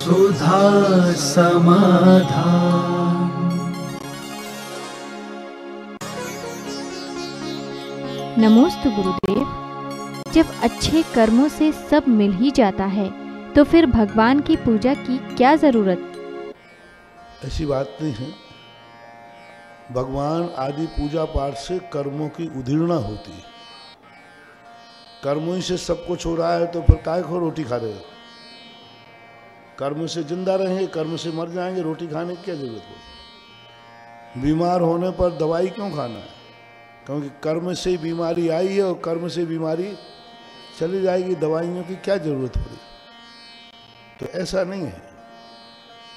सुधा समाधान। नमोस्तु गुरुदेव। जब अच्छे कर्मों से सब मिल ही जाता है तो फिर भगवान की पूजा की क्या जरूरत? ऐसी बात नहीं है। भगवान आदि पूजा पाठ से कर्मों की उधीड़ना होती है। कर्मों ही से सब कुछ हो रहा है तो फिर काय को रोटी खा रहे हो? कर्म से जिंदा रहेंगे, कर्म से मर जाएंगे, रोटी खाने की क्या जरूरत हो? बीमार होने पर दवाई क्यों खाना है? क्योंकि कर्म से बीमारी आई है और कर्म से बीमारी चली जाएगी, दवाइयों की क्या जरूरत पड़ी? तो ऐसा नहीं है।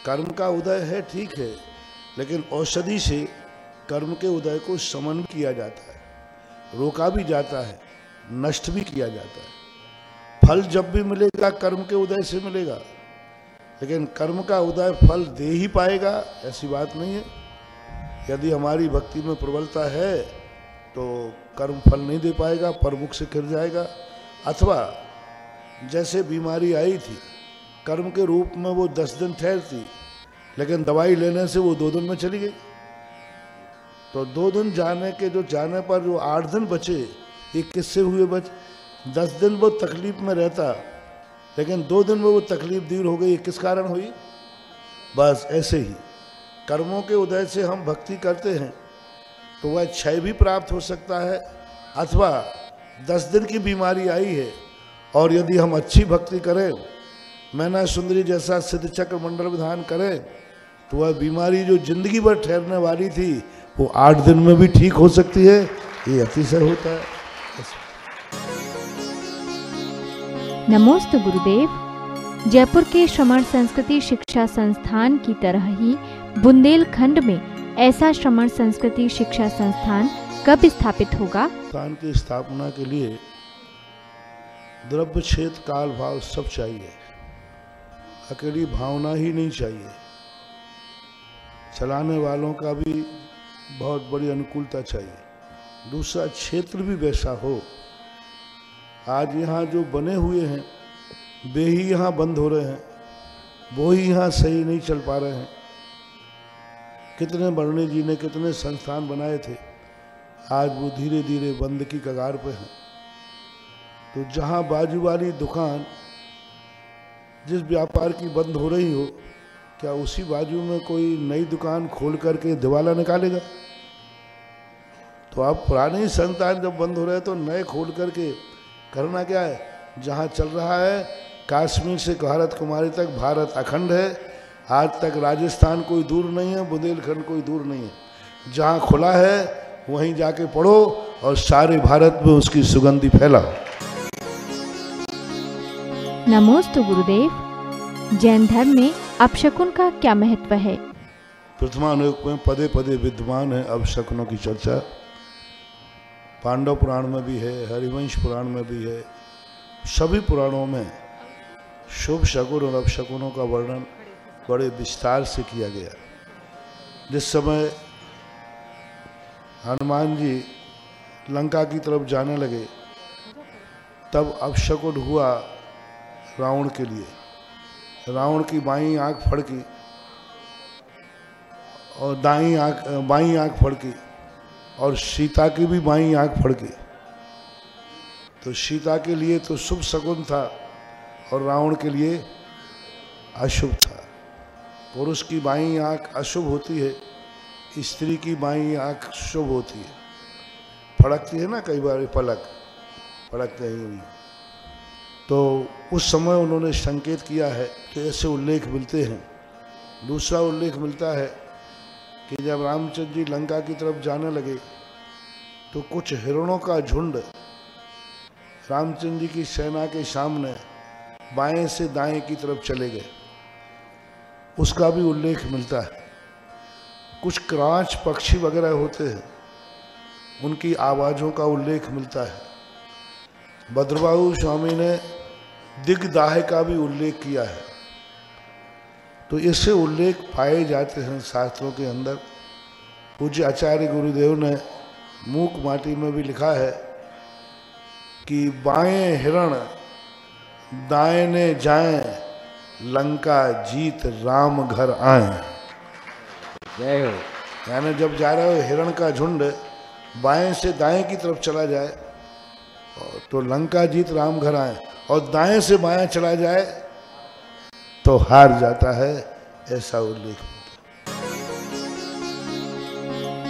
कर्म का उदय है, ठीक है, लेकिन औषधि से कर्म के उदय को शमन किया जाता है, रोका भी जाता है, नष्ट भी किया जाता है। फल जब भी मिलेगा कर्म के उदय से मिलेगा, लेकिन कर्म का उदय फल दे ही पाएगा ऐसी बात नहीं है। यदि हमारी भक्ति में प्रबलता है तो कर्म फल नहीं दे पाएगा, प्रमुख से गिर जाएगा। अथवा जैसे बीमारी आई थी, कर्म के रूप में वो 10 दिन ठहरती, लेकिन दवाई लेने से वो 2 दिन में चली गई। तो 2 दिन जाने पर जो 8 दिन बचे, ये किससे हुए बच? 10 दिन वो तकलीफ में रहता, लेकिन 2 दिन में वो तकलीफ दूर हो गई। ये किस कारण हुई? बस ऐसे ही कर्मों के उदय से हम भक्ति करते हैं तो वह क्षय भी प्राप्त हो सकता है, अथवा 10 दिन की बीमारी आई है और यदि हम अच्छी भक्ति करें, मैना सुंदरी जैसा सिद्ध चक्र मंडल विधान करें, तो वह बीमारी जो जिंदगी भर ठहरने वाली थी वो 8 दिन में भी ठीक हो सकती है। ये अतिशय होता है। नमोस्तु गुरुदेव। जयपुर के श्रमण संस्कृति शिक्षा संस्थान की तरह ही बुंदेलखंड में ऐसा श्रमण संस्कृति शिक्षा संस्थान कब स्थापित होगा? संस्थान की स्थापना के लिए द्रव्य क्षेत्र काल भाव सब चाहिए, अकेली भावना ही नहीं चाहिए। चलाने वालों का भी बहुत बड़ी अनुकूलता चाहिए। दूसरा, क्षेत्र भी वैसा हो। आज यहाँ जो बने हुए हैं वे ही यहाँ बंद हो रहे हैं, वो ही यहाँ सही नहीं चल पा रहे हैं। कितने बरणे जी ने कितने संस्थान बनाए थे, आज वो धीरे धीरे बंद की कगार पे हैं। तो जहाँ बाजू वाली दुकान जिस व्यापार की बंद हो रही हो, क्या उसी बाजू में कोई नई दुकान खोल करके दिवाला निकालेगा? तो आप पुराने संस्थान जब बंद हो रहे हैं तो नए खोल करके करना क्या है? जहाँ चल रहा है, कश्मीर से भारत कुमारी तक भारत अखंड है। आज तक राजस्थान कोई दूर नहीं है, बुंदेलखंड कोई दूर नहीं है। जहाँ खुला है वहीं जाके पढ़ो और सारे भारत में उसकी सुगंधी फैलाओ। नमोस्तु गुरुदेव। जैन धर्म में अपशकुन का क्या महत्व है? प्रथमानुयोग में पदे पदे विद्यमान है अपशकुनों की चर्चा। पांडव पुराण में भी है, हरिवंश पुराण में भी है, सभी पुराणों में शुभ शकुन और अपशकुनों का वर्णन बड़े विस्तार से किया गया। जिस समय हनुमान जी लंका की तरफ जाने लगे, तब अपशकुन हुआ रावण के लिए। रावण की बाईं आंख फड़की और बाईं आंख फड़की, और सीता की भी बाईं आंख फड़की। तो सीता के लिए तो शुभ शकुन था और रावण के लिए अशुभ था। पुरुष की बाईं आंख अशुभ होती है, स्त्री की बाईं आंख शुभ होती है। फड़कती है ना, कई बार पलक फड़कते ही। तो उस समय उन्होंने संकेत किया है कि ऐसे उल्लेख मिलते हैं। दूसरा उल्लेख मिलता है कि जब रामचंद्र जी लंका की तरफ जाने लगे तो कुछ हिरणों का झुंड रामचंद्र जी की सेना के सामने बाएं से दाएं की तरफ चले गए, उसका भी उल्लेख मिलता है। कुछ क्रांच पक्षी वगैरह होते हैं, उनकी आवाज़ों का उल्लेख मिलता है। भद्रबाहु स्वामी ने दिग्दाह का भी उल्लेख किया है। तो इससे उल्लेख पाए जाते हैं शास्त्रों के अंदर। पूज्य आचार्य गुरुदेव ने मूक माटी में भी लिखा है कि बाएं हिरण दाएं ने जाएं लंका जीत राम घर आए। जय हो। यानी जब जा रहे हो हिरण का झुंड बाएं से दाएं की तरफ चला जाए तो लंका जीत राम घर आए, और दाएं से बाएं चला जाए तो हार जाता है, ऐसा उल्लेख होता है।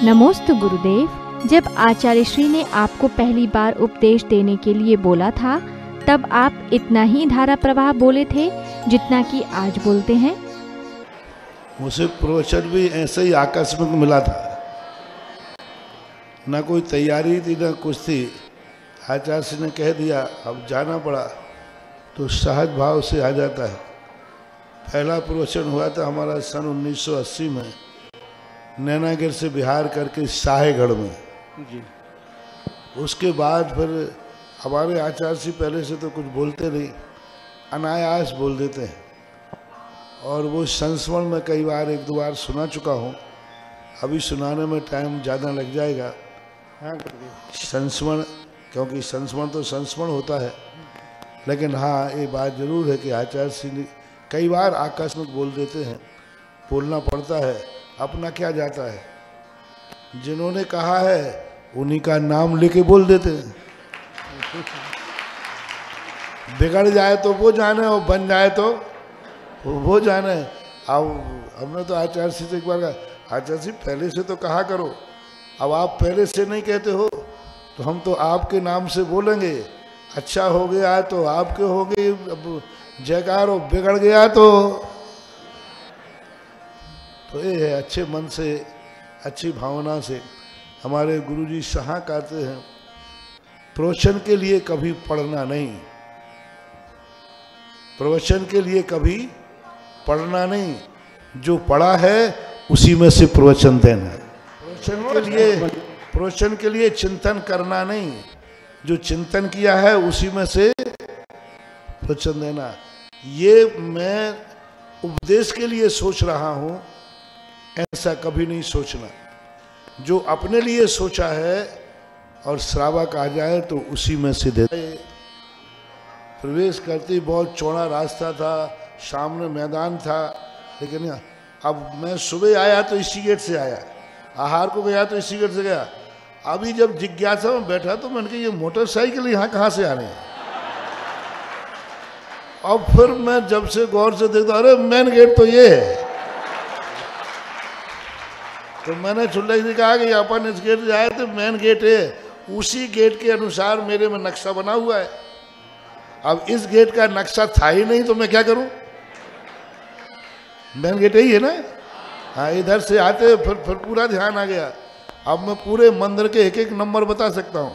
नमोस्तु गुरुदेव। जब आचार्य श्री ने आपको पहली बार उपदेश देने के लिए बोला था तब आप इतना ही धारा प्रवाह बोले थे जितना कि आज बोलते हैं? मुझे प्रवचन भी ऐसे ही आकस्मिक मिला था, ना कोई तैयारी थी ना कुछ थी। आचार्य श्री ने कह दिया, अब जाना पड़ा तो सहज भाव से आ जाता है। पहला प्रवचन हुआ था हमारा सन 1980 में, नैनागिर से बिहार करके शाहेगढ़ में जी। उसके बाद फिर हमारे आचार्य श्री पहले से तो कुछ बोलते नहीं, अनायास बोल देते हैं, और वो संस्मरण में कई बार एक दो बार सुना चुका हूँ। अभी सुनाने में टाइम ज़्यादा लग जाएगा। हाँ, संस्मरण, क्योंकि संस्मरण तो संस्मरण होता है, लेकिन हाँ ये बात जरूर है कि आचार्य श्री कई बार आकस्मिक बोल देते हैं, बोलना पड़ता है, अपना क्या जाता है। जिन्होंने कहा है उन्हीं का नाम लेके बोल देते हैं। बिगड़ जाए तो वो जाने और बन जाए तो वो जाने। अब हमने तो आचार्य से एक बार कहा, आचार्य जी पहले से तो कहा करो, अब आप पहले से नहीं कहते हो तो हम तो आपके नाम से बोलेंगे। अच्छा हो गया तो आपके हो गए, अब जयकार हो, बिगड़ गया तो ये है अच्छे मन से, अच्छी भावना से। हमारे गुरुजी शाह कहते हैं, प्रवचन के लिए कभी पढ़ना नहीं, प्रवचन के लिए कभी पढ़ना नहीं, जो पढ़ा है उसी में से प्रवचन देना। प्रवचन के लिए चिंतन करना नहीं, जो चिंतन किया है उसी में से प्रवचन देना। ये मैं उपदेश के लिए सोच रहा हूं, ऐसा कभी नहीं सोचना। जो अपने लिए सोचा है और श्रावक आ जाए तो उसी में से दे। प्रवेश करते बहुत चौड़ा रास्ता था, सामने मैदान था, लेकिन अब मैं सुबह आया तो इसी गेट से आया, आहार को गया तो इसी गेट से गया। अभी जब जिज्ञासा में बैठा तो मैंने कहा ये मोटरसाइकिल यहाँ कहाँ से आ रहे हैं। अब फिर मैं जब से गौर से देखता, अरे मेन गेट तो ये है। तो मैंने छुट्टा जी कहा कि अपन इस गेट से आए तो मेन गेट है, उसी गेट के अनुसार मेरे में नक्शा बना हुआ है। अब इस गेट का नक्शा था ही नहीं तो मैं क्या करूं, मेन गेट यही है ना। हाँ, इधर से आते फिर पूरा ध्यान आ गया। अब मैं पूरे मंदिर के एक एक नंबर बता सकता हूँ।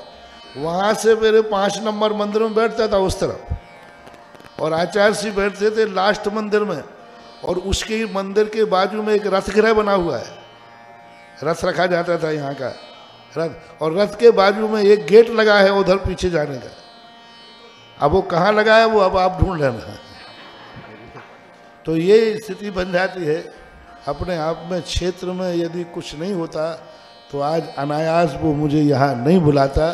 वहाँ से मेरे 5 नंबर मंदिर में बैठता था उस तरफ, और आचार्य श्री बैठते थे लास्ट मंदिर में, और उसके मंदिर के बाजू में एक रथ गृह बना हुआ है, रथ रखा जाता था यहाँ का रथ, और रथ के बाजू में एक गेट लगा है उधर पीछे जाने का। अब वो कहाँ लगा है वो अब आप ढूंढ लेना। तो ये स्थिति बन जाती है अपने आप में। क्षेत्र में यदि कुछ नहीं होता तो आज अनायास वो मुझे यहाँ नहीं बुलाता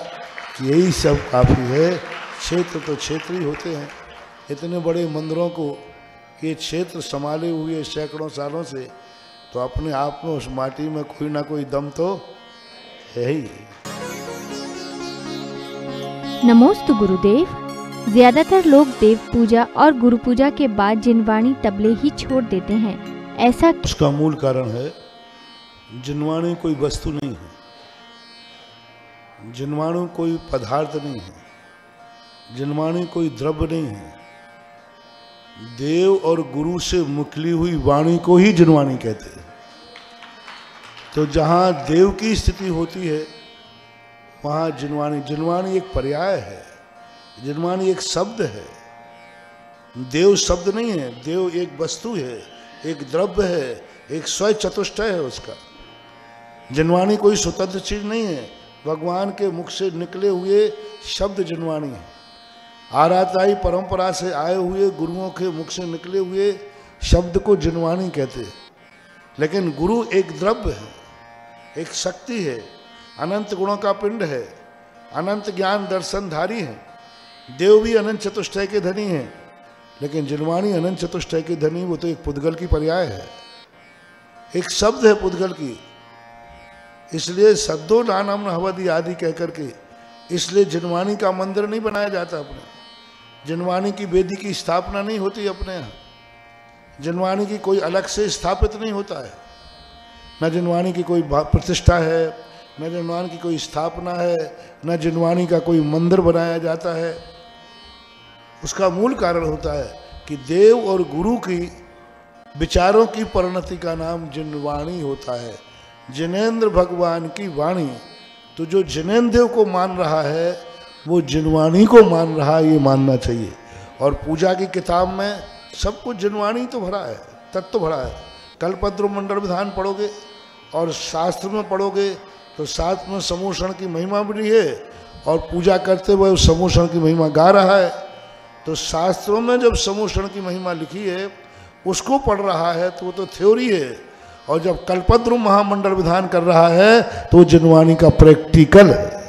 कि यही सब काफ़ी है। क्षेत्र तो क्षेत्र ही होते हैं। इतने बड़े मंदिरों को ये क्षेत्र संभाले हुए सैकड़ों सालों से, तो अपने आप में उस माटी में कोई ना कोई दम तो है ही। नमोस्तु गुरुदेव। ज्यादातर लोग देव पूजा और गुरु पूजा के बाद जिनवाणी तबले ही छोड़ देते हैं, ऐसा उसका मूल कारण है जिनवाणी कोई वस्तु नहीं है, जिनवाणी कोई पदार्थ नहीं है, जिनवाणी कोई द्रव्य नहीं है। देव और गुरु से मुकली हुई वाणी को ही जिनवाणी कहते हैं। तो जहाँ देव की स्थिति होती है वहाँ जिनवाणी, जिनवाणी एक पर्याय है, जिनवाणी एक शब्द है। देव शब्द नहीं है, देव एक वस्तु है, एक द्रव्य है, एक स्वय चतुष्टय है उसका। जिनवाणी कोई स्वतंत्र चीज नहीं है, भगवान के मुख से निकले हुए शब्द जिनवाणी है। आराताई परंपरा से आए हुए गुरुओं के मुख से निकले हुए शब्द को जिनवाणी कहते हैं। लेकिन गुरु एक द्रव्य है, एक शक्ति है, अनंत गुणों का पिंड है, अनंत ज्ञान दर्शनधारी है। देव भी अनंत चतुष्टय के धनी हैं, लेकिन जिनवाणी अनंत चतुष्टय के धनी वो तो एक पुद्गल की पर्याय है, एक शब्द है पुद्गल की। इसलिए सद्दो नानम हवदी आदि कह करके इसलिए जिनवाणी का मंदिर नहीं बनाया जाता अपने, जिनवाणी की वेदी की स्थापना नहीं होती अपने यहाँ, जिनवाणी की कोई अलग से स्थापित नहीं होता है, न जिनवाणी की कोई प्रतिष्ठा है, न जिनवाणी की कोई स्थापना है, न जिनवाणी का कोई मंदिर बनाया जाता है। उसका मूल कारण होता है कि देव और गुरु की विचारों की परिणति का नाम जिनवाणी होता है, जिनेंद्र भगवान की वाणी। तो जो जिनेंद्र देव को मान रहा है वो जिनवाणी को मान रहा है, ये मानना चाहिए। और पूजा की किताब में सब कुछ जिनवाणी तो भरा है, तत्व भरा है। कल्पद्रुम मंडल विधान पढ़ोगे और शास्त्र में पढ़ोगे तो साथ में समूषण की महिमा भी है, और पूजा करते हुए उस समूषण की महिमा गा रहा है। तो शास्त्रों में जब समूषण की महिमा लिखी है उसको पढ़ रहा है तो वो तो थ्योरी है, और जब कल्पद्रुम महामंडल विधान कर रहा है तो वो जिनवाणी का प्रैक्टिकल है।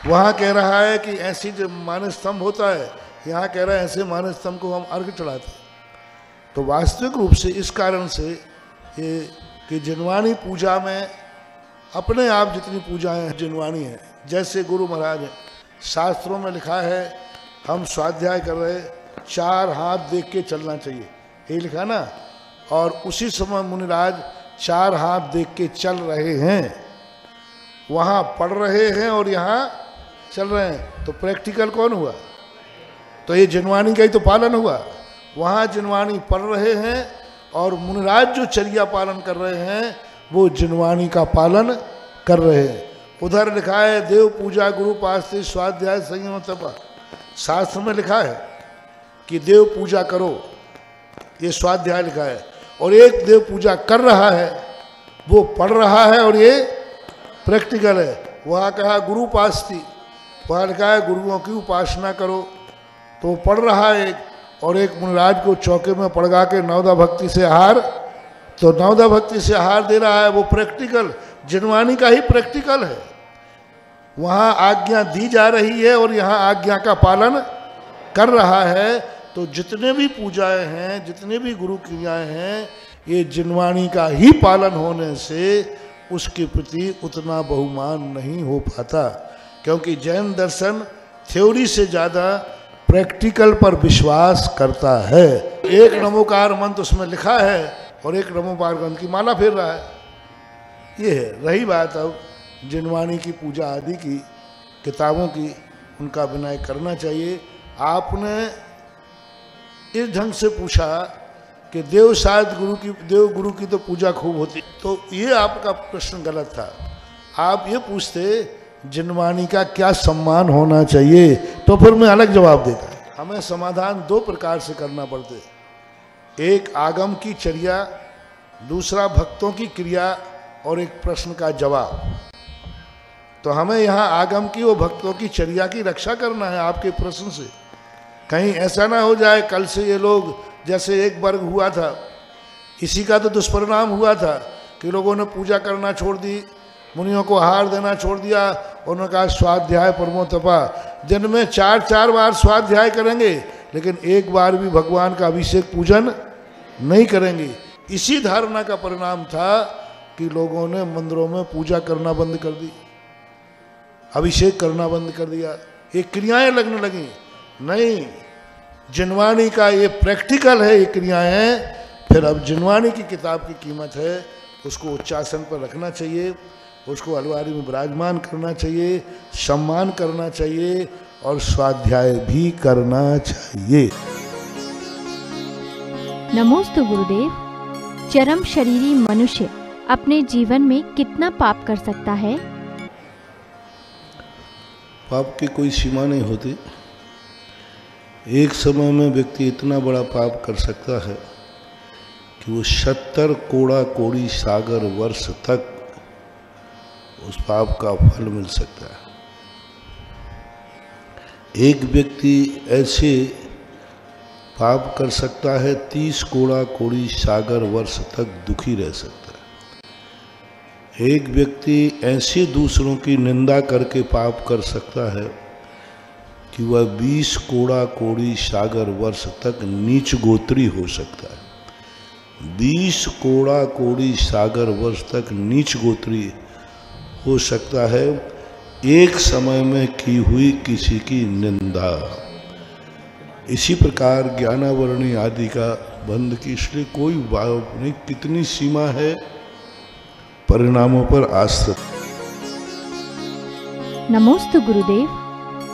वहाँ कह रहा है कि ऐसी जो मानस स्तंभ होता है, यहाँ कह रहा है ऐसे मानस स्तंभ को हम अर्घ चढ़ाते। तो वास्तविक रूप से इस कारण से ये कि जिनवाणी पूजा में अपने आप जितनी पूजाएं हैं जिनवाणी है। जैसे गुरु महाराज है, शास्त्रों में लिखा है हम स्वाध्याय कर रहे 4 हाथ देख के चलना चाहिए, यही लिखा ना। और उसी समय मुनिराज 4 हाथ देख के चल रहे हैं, वहाँ पढ़ रहे हैं और यहाँ चल रहे हैं। तो प्रैक्टिकल कौन हुआ? तो ये जिनवाणी का ही तो पालन हुआ। वहाँ जिनवाणी पढ़ रहे हैं और मुनिराज जो चर्या पालन कर रहे हैं वो जिनवाणी का पालन कर रहे हैं। उधर लिखा है देव पूजा गुरु पास्ते स्वाध्याय संयम तपा। शास्त्र में लिखा है कि देव पूजा करो, ये स्वाध्याय लिखा है। और एक देव पूजा कर रहा है, वो पढ़ रहा है, और ये प्रैक्टिकल है। वहाँ कहा गुरु पास्ती, वहाँ लिखा है गुरुओं की उपासना करो। तो वो पढ़ रहा है और एक मुनिराज को चौके में पड़गा के नवदा भक्ति से आहार, तो नवदा भक्ति से आहार दे रहा है। वो प्रैक्टिकल जिनवाणी का ही प्रैक्टिकल है। वहाँ आज्ञा दी जा रही है और यहाँ आज्ञा का पालन कर रहा है। तो जितने भी पूजाएं हैं, जितने भी गुरु क्रियाएं हैं, ये जिनवाणी का ही पालन होने से उसके प्रति उतना बहुमान नहीं हो पाता। क्योंकि जैन दर्शन थ्योरी से ज़्यादा प्रैक्टिकल पर विश्वास करता है। एक नमोकार मंत्र उसमें लिखा है और एक नमोकार मंत्र की माला फेर रहा है। ये है। रही बात अब जिनवाणी की पूजा आदि की किताबों की, उनका विनय करना चाहिए। आपने इस ढंग से पूछा कि देव गुरु की तो पूजा खूब होती, तो ये आपका प्रश्न गलत था। आप ये पूछते जिनवाणी का क्या सम्मान होना चाहिए, तो फिर मैं अलग जवाब देता। हमें समाधान 2 प्रकार से करना पड़ते, एक आगम की चर्या, दूसरा भक्तों की क्रिया, और एक प्रश्न का जवाब। तो हमें यहाँ आगम की और भक्तों की चर्या की रक्षा करना है आपके प्रश्न से। कहीं ऐसा ना हो जाए कल से ये लोग, जैसे एक वर्ग हुआ था, इसी का तो दुष्परिणाम हुआ था कि लोगों ने पूजा करना छोड़ दी, मुनियों को आहार देना छोड़ दिया। उन्होंने कहा स्वाध्याय परमो तपा। दिन में 4-4 बार स्वाध्याय करेंगे, लेकिन एक बार भी भगवान का अभिषेक पूजन नहीं करेंगे। इसी धारणा का परिणाम था कि लोगों ने मंदिरों में पूजा करना बंद कर दी, अभिषेक करना बंद कर दिया, ये क्रियाएं लगने लगी। नहीं, जिनवाणी का ये प्रैक्टिकल है, ये क्रियाएं। फिर अब जिनवाणी की किताब की कीमत है, उसको उच्चासन पर रखना चाहिए, उसको अलमारी में विराजमान करना चाहिए, सम्मान करना चाहिए और स्वाध्याय भी करना चाहिए। नमोस्तु गुरुदेव। चरम शरीरी मनुष्य अपने जीवन में कितना पाप कर सकता है? पाप की कोई सीमा नहीं होती। एक समय में व्यक्ति इतना बड़ा पाप कर सकता है कि वो 70 कोड़ा कोड़ी सागर वर्ष तक उस पाप का फल मिल सकता है। एक व्यक्ति ऐसे पाप कर सकता है 30 कोड़ा कोड़ी सागर वर्ष तक दुखी रह सकता है। एक व्यक्ति ऐसे दूसरों की निंदा करके पाप कर सकता है कि वह 20 कोड़ा कोड़ी सागर वर्ष तक नीच गोत्री हो सकता है। 20 कोड़ा कोड़ी सागर वर्ष तक नीच गोत्री हो सकता है एक समय में की हुई किसी की निंदा। इसी प्रकार ज्ञानावरणी आदि का बंध की इसलिए कोई नहीं, कितनी सीमा है, परिणामों पर आश्रित। नमोस्तु गुरुदेव।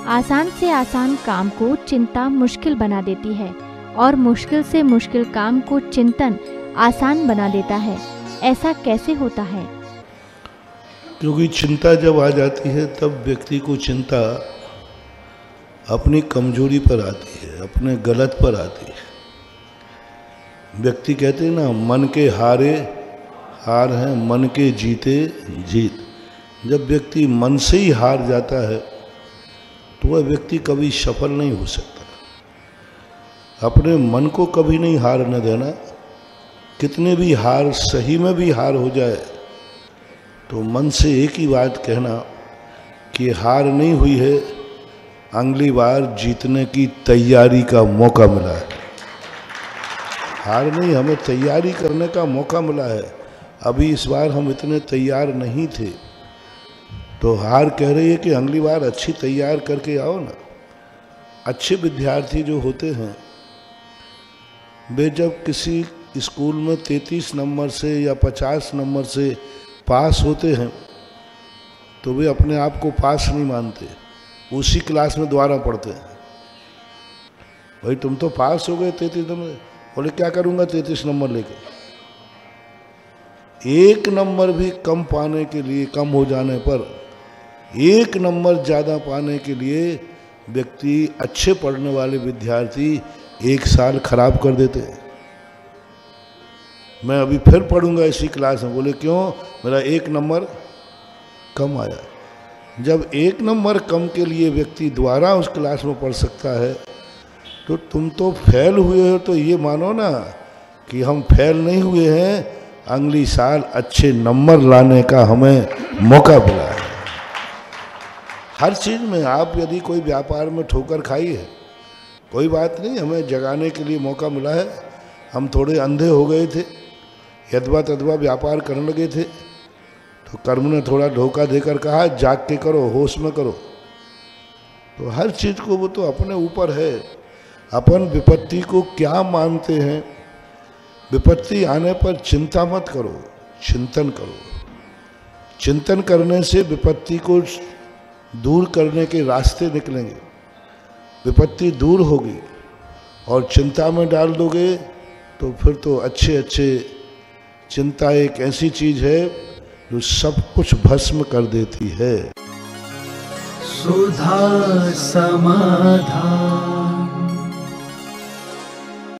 आसान से आसान काम को चिंता मुश्किल बना देती है और मुश्किल से मुश्किल काम को चिंतन आसान बना देता है। ऐसा कैसे होता है? क्योंकि चिंता जब आ जाती है तब व्यक्ति को चिंता अपनी कमजोरी पर आती है, अपने गलत पर आती है। व्यक्ति कहते हैं ना, मन के हारे हार हैं, मन के जीते जीत। जब व्यक्ति मन से ही हार जाता है तो वह व्यक्ति कभी सफल नहीं हो सकता। अपने मन को कभी नहीं हार न देना। कितने भी हार, सही में भी हार हो जाए तो मन से एक ही बात कहना कि हार नहीं हुई है, अगली बार जीतने की तैयारी का मौका मिला है। हार नहीं, हमें तैयारी करने का मौका मिला है। अभी इस बार हम इतने तैयार नहीं थे तो हार कह रही है कि अगली बार अच्छी तैयार करके आओ ना। अच्छे विद्यार्थी जो होते हैं वे जब किसी स्कूल में 33 नंबर से या 50 नंबर से पास होते हैं तो वे अपने आप को पास नहीं मानते, उसी क्लास में दोबारा पढ़ते हैं। भाई तुम तो पास हो गए 33 नंबर, बोले क्या करूँगा 33 नंबर लेके। एक नंबर भी कम पाने के लिए, कम हो जाने पर एक नंबर ज़्यादा पाने के लिए व्यक्ति, अच्छे पढ़ने वाले विद्यार्थी एक साल खराब कर देते हैं। मैं अभी फिर पढ़ूंगा इसी क्लास में, बोले क्यों, मेरा एक नंबर कम आया। जब एक नंबर कम के लिए व्यक्ति दोबारा उस क्लास में पढ़ सकता है तो तुम तो फेल हुए हो, तो ये मानो ना कि हम फेल नहीं हुए हैं, अगली साल अच्छे नंबर लाने का हमें मौका मिला है। हर चीज़ में आप यदि कोई व्यापार में ठोकर खाई है, कोई बात नहीं, हमें जगाने के लिए मौका मिला है। हम थोड़े अंधे हो गए थे, यदवा तदवा व्यापार करने लगे थे तो कर्म ने थोड़ा धोखा देकर कहा जाग के करो, होश में करो। तो हर चीज़ को वो तो अपने ऊपर है। अपन विपत्ति को क्या मानते हैं। विपत्ति आने पर चिंता मत करो, चिंतन करो। चिंतन करने से विपत्ति को दूर करने के रास्ते निकलेंगे। विपत्ति दूर होगी और चिंता में डाल दोगे तो फिर तो अच्छे अच्छे, चिंता एक ऐसी चीज है जो सब कुछ भस्म कर देती है। सुधा समाधान